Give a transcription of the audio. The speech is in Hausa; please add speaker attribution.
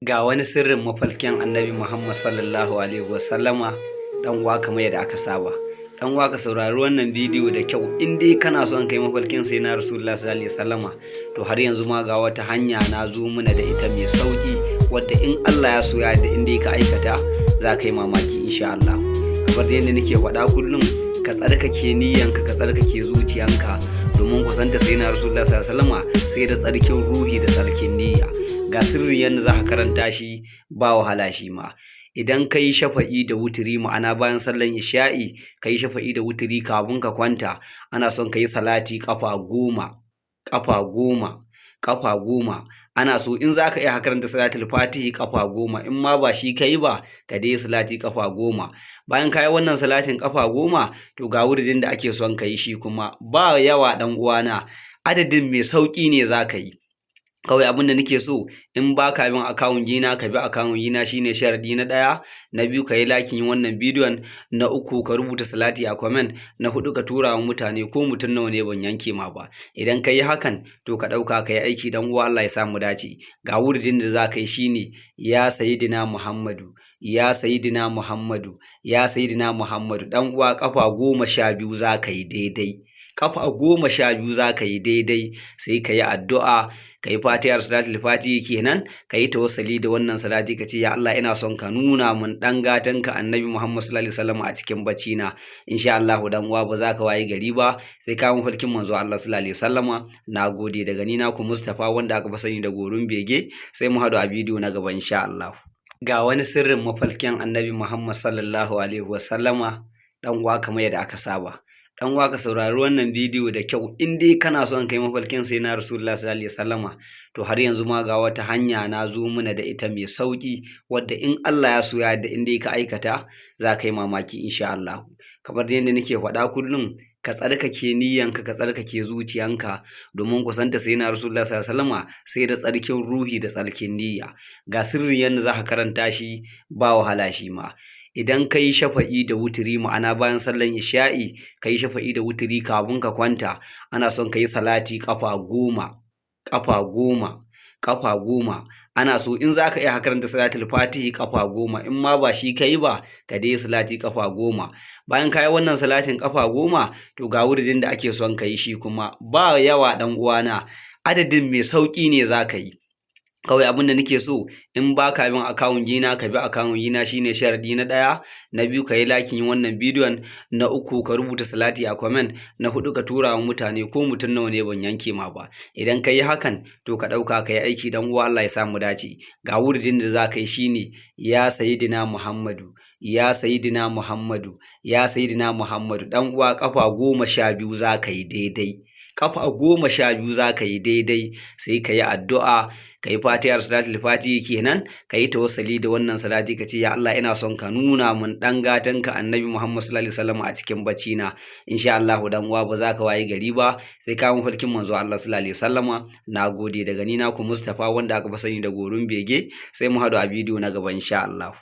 Speaker 1: Ga wani sirrin mafalkin Annabi Muhammad sallallahu alaihi wasallama dan uwa kamar yadda aka saba. Dan uwa ka saurari wannan bidiyo da kyau in dai kana son kai mafalkin sai na Rasulullah sallallahu alaihi wasallama to har yanzu ma ga wata hanya na zo muna da ita mai sauki wadda in Allah ya so ya da in dai ka aikata za ka yi mamaki insha Allah. Kamar yadda nake faɗa kullum ka tsarkake niyyanka ka tsarkake zuciyanka domin kusanta sai na Rasulullah sallallahu alaihi wasallama sai da tsarkin ruhi da tsarkin niyya. Ga sirri yadda za ka karanta shi ba wahala shi ma. Idan ka yi shafa'i da wuturi ma'ana bayan sallan isha'i ka yi shafa'i da wuturi kafin ka kwanta ana son ka yi salati ƙafa goma. Ana so in za ka iya karanta salatul fatihi ƙafa 10 in ma ba shi ka yi ba ka dai salati ƙafa 10. Bayan ka yi wannan salatin ƙafa 10 to ga wuridin da ake son ka yi shi kuma ba yawa ɗan uwana, adadin mai sauƙi ne za ka yi. Kawai abin da nake so in ba ka bin akawun ɗina ka bi akawun ɗina shine sharadi na 1, na 2 ka yi lakin wannan bidiyon, na 3 ka rubuta salati a comment, na 4 ka tura wa mutane ko mutum nawa ne ban yanke ma ba. Idan ka yi hakan to ka ɗauka ka yi aiki dan uwa Allah ya samu dace. Ga wuridin da za ka yi shine ya sayyidina Muhammadu, ya sayyidina Muhammadu, ya sayyidina Muhammadu. Dan uwa ƙafa 12 za ka yi daidai. Ƙafa 12 za ka yi daidai sai ka yi addu'a, ka yi fatihar salatul fatihi kenan, ka yi tawassali da wannan salati ka ce ya Allah ina son ka nuna mun dan gatanka Annabi Muhammad sallallahu alaihi wasallam a cikin bacci na. Insha Allah dan uwa ba za ka wayi gari ba sai ka mun farkin manzo Allah sallallahu alaihi wasallama. Nagode daga ni naku Mustafa wanda aka fi sani da Gorun Bege, sai mu haɗu a bidiyo na gaba insha Allah. Ga wani sirrin mafalkin Annabi Muhammad sallallahu alaihi wasallama dan uwa kamar yadda aka saba. Dan uwa ka saurari wannan bidiyo da kyau in dai kana son kai mafalkin sai na Rasulullah sallallahu alaihi wasallama to har yanzu ma ga wata hanya na zo muna da ita mai sauki wadda in Allah ya so ya da in dai ka aikata za ka yi mamaki insha Allah. Kamar yadda nake faɗa kullum ka tsarkake niyyanka ka tsarkake zuciyanka domin kusanta sai na Rasulullah sallallahu alaihi wasallama sai da tsarkin ruhi da tsarkin niyya. Ga sirri yadda za ka karanta shi ba wahala shi ma. Idan ka yi shafa'i da wuturi ma'ana bayan sallan isha'i ka yi shafa'i da wuturi kafin ka kwanta ana son ka yi salati ƙafa 10. Ana so in za ka iya karanta salatul fatihi ƙafa 10 in ma ba shi ka yi ba ka dai salati ƙafa 10. Bayan ka yi wannan salatin ƙafa 10 to ga wuridin da ake son ka yi shi kuma ba yawa ɗan uwana, adadin mai sauƙi ne za ka yi. Kawai abin da nake so in ba ka bin akawun ɗina ka bi akawun ɗina shine sharadi na 1, na 2 ka yi lakin wannan bidiyon, na 3 ka rubuta salati a comment, na 4 ka tura wa mutane ko mutum nawa ne ban yanke ma ba. Idan ka yi hakan to ka ɗauka ka yi aiki dan uwa Allah ya samu dace. Ga wuridin da za ka yi shine ya sayyidina Muhammadu, ya sayyidina Muhammadu, ya sayyidina Muhammadu. Dan uwa ƙafa 12 za ka yi daidai. Ƙafa 12 za ka yi daidai sai ka yi addu'a, ka yi fatihar salatul fatihi kenan, ka yi tawassali da wannan salati ka ce ya Allah ina son ka nuna mun dan gatanka Annabi Muhammad sallallahu alaihi wasallam a cikin bacci na. Insha Allah dan uwa ba za ka wayi gari ba sai ka mun farkin manzo Allah sallallahu alaihi wasallama. Nagode daga ni naku Mustafa wanda aka fi sani da Gorun Bege, sai mu haɗu a bidiyo na gaba insha Allah.